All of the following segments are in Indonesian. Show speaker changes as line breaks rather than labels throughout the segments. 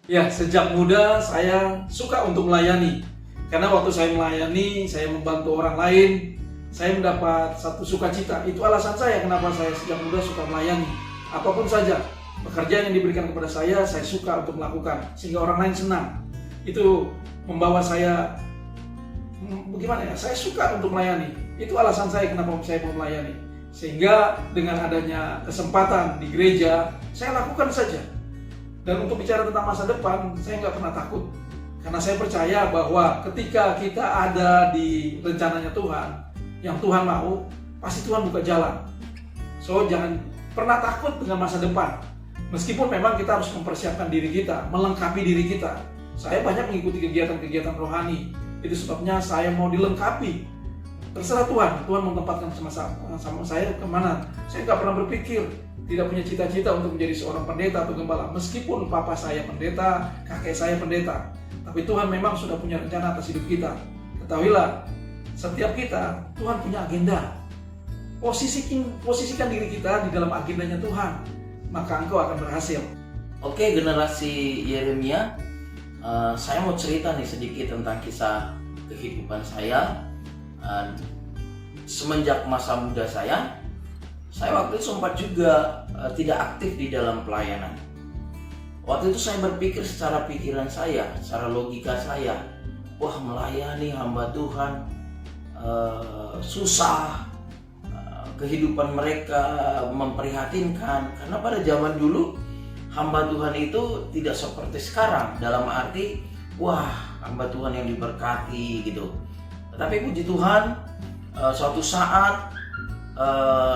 Ya, sejak muda saya suka untuk melayani. Karena waktu saya melayani, saya membantu orang lain, saya mendapat satu sukacita. Itu alasan saya kenapa saya sejak muda suka melayani. Apapun saja, pekerjaan yang diberikan kepada saya suka untuk melakukan. Sehingga orang lain senang. Itu membawa saya, bagaimana ya, saya suka untuk melayani. Itu alasan saya kenapa saya mau melayani. Sehingga dengan adanya kesempatan di gereja, saya lakukan saja. Dan untuk bicara tentang masa depan, saya nggak pernah takut. Karena saya percaya bahwa ketika kita ada di rencananya Tuhan, yang Tuhan mau, pasti Tuhan buka jalan. So, jangan pernah takut dengan masa depan. Meskipun memang kita harus mempersiapkan diri kita, melengkapi diri kita. Saya banyak mengikuti kegiatan-kegiatan rohani. Itu sebabnya saya mau dilengkapi. Terserah Tuhan, Tuhan mau tempatkan sama saya kemana. Saya nggak pernah berpikir, tidak punya cita-cita untuk menjadi seorang pendeta atau gembala. Meskipun papa saya pendeta, kakek saya pendeta. Tapi Tuhan memang sudah punya rencana atas hidup kita. Ketahuilah, setiap kita, Tuhan punya agenda. Posisikan diri kita di dalam agendanya Tuhan, maka engkau akan berhasil.
Oke, generasi Yeremia, saya mau cerita nih sedikit tentang kisah kehidupan saya. Semenjak masa muda saya waktu itu sempat juga tidak aktif di dalam pelayanan. Waktu itu saya berpikir secara pikiran saya, secara logika saya, wah, melayani hamba Tuhan susah, kehidupan mereka memprihatinkan. Karena pada zaman dulu hamba Tuhan itu tidak seperti sekarang, dalam arti wah, hamba Tuhan yang diberkati gitu. Tetapi puji Tuhan, suatu saat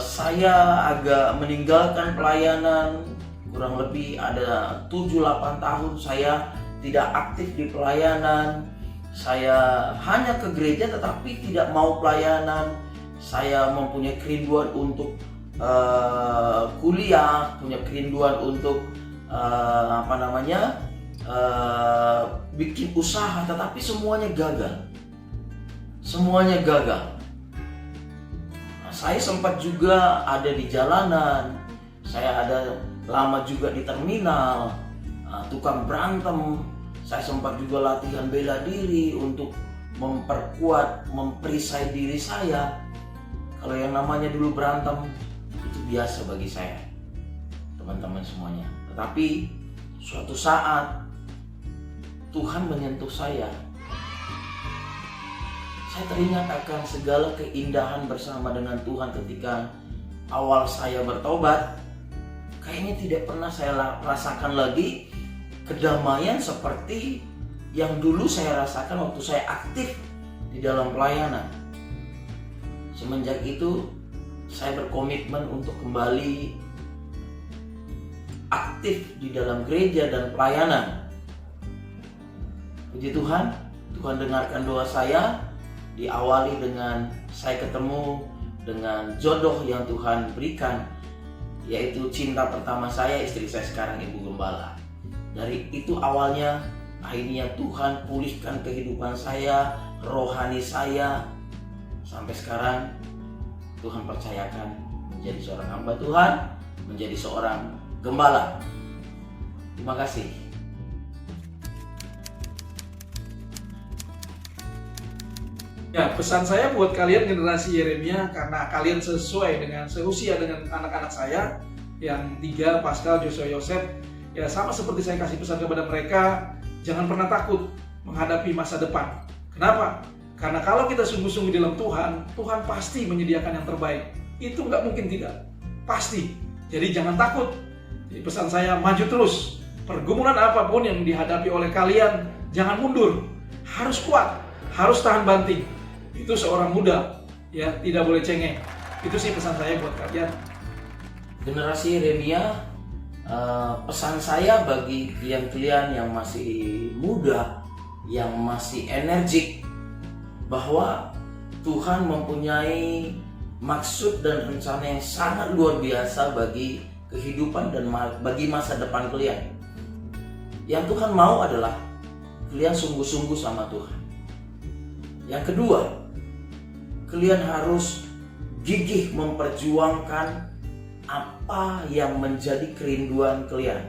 saya agak meninggalkan pelayanan. Kurang lebih ada 7-8 tahun saya tidak aktif di pelayanan. Saya hanya ke gereja tetapi tidak mau pelayanan. Saya mempunyai kerinduan untuk kuliah, punya kerinduan untuk bikin usaha, tetapi semuanya gagal. Nah, saya sempat juga ada di jalanan, saya ada lama juga di terminal, tukang berantem. Saya sempat juga latihan bela diri untuk memperkuat, memperisai diri saya. Kalau yang namanya dulu berantem, itu biasa bagi saya, teman-teman semuanya. Tetapi suatu saat Tuhan menyentuh saya. Saya teringat akan segala keindahan bersama dengan Tuhan ketika awal saya bertobat. Kayaknya tidak pernah saya rasakan lagi kedamaian seperti yang dulu saya rasakan waktu saya aktif di dalam pelayanan. Semenjak itu saya berkomitmen untuk kembali aktif di dalam gereja dan pelayanan. Puji Tuhan, Tuhan dengarkan doa saya. Diawali dengan saya ketemu dengan jodoh yang Tuhan berikan, yaitu cinta pertama saya, istri saya sekarang, Ibu Gembala. Dari itu awalnya, akhirnya Tuhan pulihkan kehidupan saya, rohani saya. Sampai sekarang Tuhan percayakan menjadi seorang hamba Tuhan, menjadi seorang gembala. Terima kasih.
Ya, pesan saya buat kalian generasi Yeremia, karena kalian seusia dengan anak-anak saya yang 3, Pascal, Joshua, Yosef. Ya, sama seperti saya kasih pesan kepada mereka, jangan pernah takut menghadapi masa depan. Kenapa? Karena kalau kita sungguh-sungguh dalam Tuhan, Tuhan pasti menyediakan yang terbaik. Itu nggak mungkin tidak, pasti. Jadi jangan takut. Jadi pesan saya, maju terus. Pergumulan apapun yang dihadapi oleh kalian, jangan mundur. Harus kuat, harus tahan banting. Itu seorang muda, ya, tidak boleh cengeng. Itu sih pesan saya buat kalian.
Generasi Yeremia, pesan saya bagi kalian yang masih muda, yang masih energik, bahwa Tuhan mempunyai maksud dan rencana yang sangat luar biasa bagi kehidupan dan bagi masa depan kalian. Yang Tuhan mau adalah kalian sungguh-sungguh sama Tuhan. Yang kedua, kalian harus gigih memperjuangkan apa yang menjadi kerinduan kalian.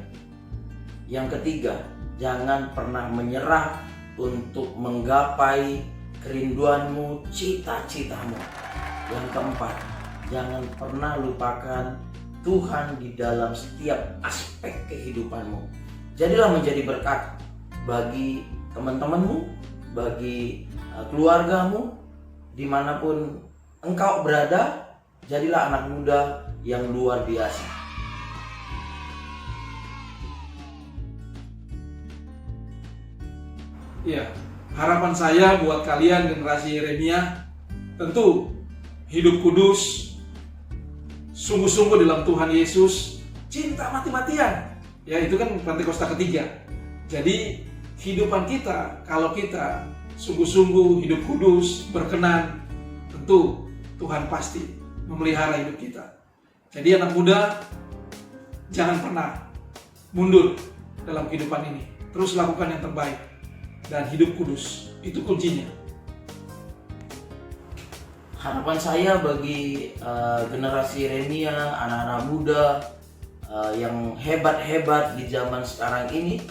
Yang ketiga, Jangan pernah menyerah untuk menggapai kerinduanmu, cita-citamu. Yang keempat, jangan pernah lupakan Tuhan di dalam setiap aspek kehidupanmu. Jadilah menjadi berkat bagi teman-temanmu, bagi keluargamu, dimanapun engkau berada. Jadilah anak muda yang luar biasa.
Ya, harapan saya buat kalian generasi Yeremia, tentu hidup kudus, sungguh-sungguh dalam Tuhan Yesus, cinta mati-matian. Ya, itu kan Pentakosta ketiga. Jadi kehidupan kita, kalau kita sungguh-sungguh hidup kudus, berkenan, tentu Tuhan pasti memelihara hidup kita. Jadi anak muda, jangan pernah mundur dalam kehidupan ini. Terus lakukan yang terbaik. Dan hidup kudus, itu kuncinya.
Harapan saya bagi generasi Yeremia, anak-anak muda yang hebat-hebat di zaman sekarang ini,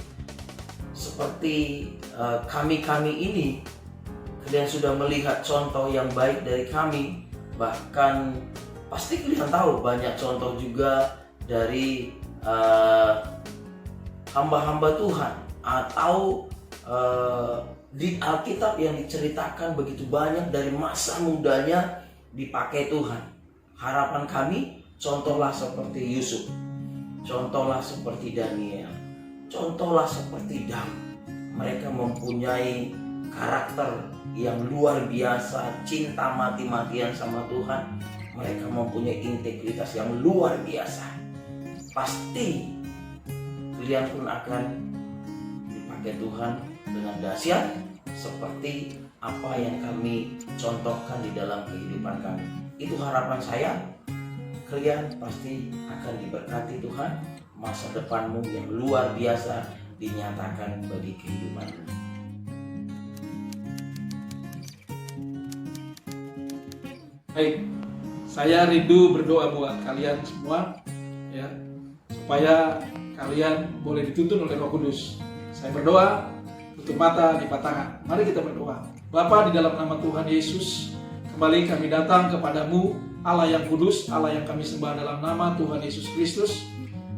seperti kami-kami ini, kalian sudah melihat contoh yang baik dari kami. Bahkan pasti kalian tahu banyak contoh juga dari hamba-hamba Tuhan, atau di Alkitab yang diceritakan begitu banyak dari masa mudanya dipakai Tuhan. Harapan kami, contohlah seperti Yusuf, contohlah seperti Daniel, contohlah seperti Daud. Mereka mempunyai karakter yang luar biasa, cinta mati-matian sama Tuhan. Mereka mempunyai integritas yang luar biasa. Pasti kalian pun akan dipakai Tuhan dengan dahsyat seperti apa yang kami contohkan di dalam kehidupan kami. Itu harapan saya. Kalian pasti akan diberkati Tuhan. Masa depanmu yang luar biasa dinyatakan bagi kehidupanmu.
Baik, saya rindu berdoa buat kalian semua, ya, supaya kalian boleh dituntun oleh Roh Kudus. Saya berdoa, tutup mata, lipat tangan. Mari kita berdoa. Bapa, di dalam nama Tuhan Yesus, kembali kami datang kepadamu, Allah yang kudus, Allah yang kami sembah dalam nama Tuhan Yesus Kristus.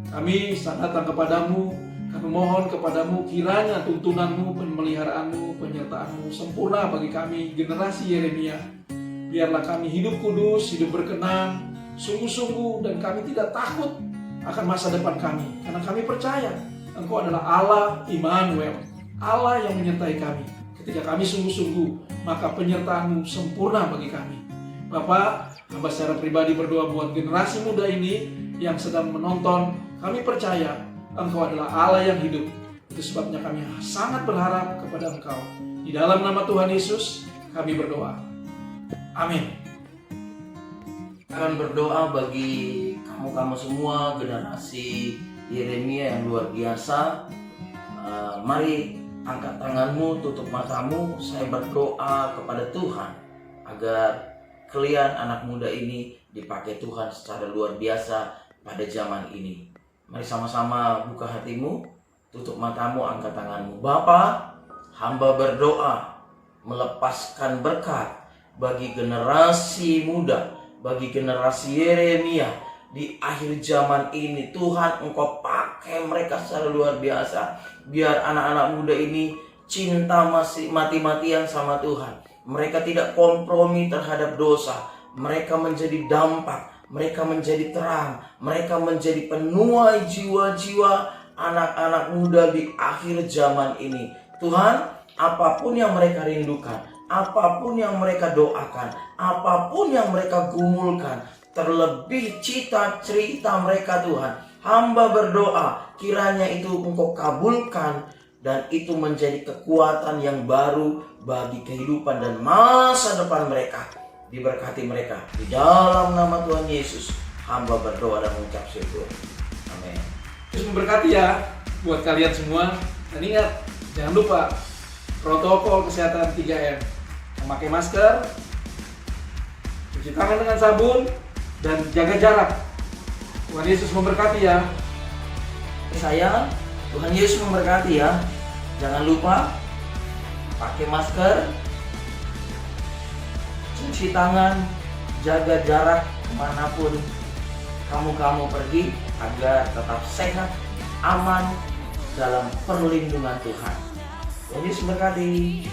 Kami datang kepadamu, kami mohon kepadamu, kiranya tuntunanmu, pemeliharaanmu, penyertaanmu sempurna bagi kami, generasi Yeremia. Biarlah kami hidup kudus, hidup berkenan, sungguh-sungguh, dan kami tidak takut akan masa depan kami. Karena kami percaya Engkau adalah Allah Immanuel, Allah yang menyertai kami. Ketika kami sungguh-sungguh, maka penyertaanmu sempurna bagi kami. Bapak, hamba secara pribadi berdoa buat generasi muda ini yang sedang menonton. Kami percaya Engkau adalah Allah yang hidup. Itu sebabnya kami sangat berharap kepada Engkau. Di dalam nama Tuhan Yesus, kami berdoa. Amin.
Akan berdoa bagi kamu-kamu semua, generasi Yeremia yang luar biasa. Mari angkat tanganmu, tutup matamu. Saya berdoa kepada Tuhan agar kalian anak muda ini dipakai Tuhan secara luar biasa pada zaman ini. Mari sama-sama buka hatimu, tutup matamu, angkat tanganmu. Bapa, hamba berdoa melepaskan berkat bagi generasi muda, bagi generasi Yeremia di akhir zaman ini. Tuhan, Engkau pakai mereka secara luar biasa. Biar anak-anak muda ini cinta mati-matian sama Tuhan. Mereka tidak kompromi terhadap dosa. Mereka menjadi dampak, mereka menjadi terang, mereka menjadi penuai jiwa-jiwa anak-anak muda di akhir zaman ini. Tuhan, apapun yang mereka rindukan, apapun yang mereka doakan, apapun yang mereka gumulkan, terlebih cita-cita mereka, Tuhan, hamba berdoa kiranya itu Engkau kabulkan, dan itu menjadi kekuatan yang baru bagi kehidupan dan masa depan mereka. Diberkati mereka di dalam nama Tuhan Yesus, hamba berdoa dan mengucap syukur. Amin.
Terus memberkati ya buat kalian semua. Dan ingat, jangan lupa protokol kesehatan 3M. Memakai masker, cuci tangan dengan sabun, dan jaga jarak. Tuhan Yesus memberkati ya.
Saya, Tuhan Yesus memberkati ya. Jangan lupa pakai masker, cuci tangan, jaga jarak kemanapun kamu pergi agar tetap sehat, aman dalam perlindungan Tuhan. Tuhan Yesus memberkati.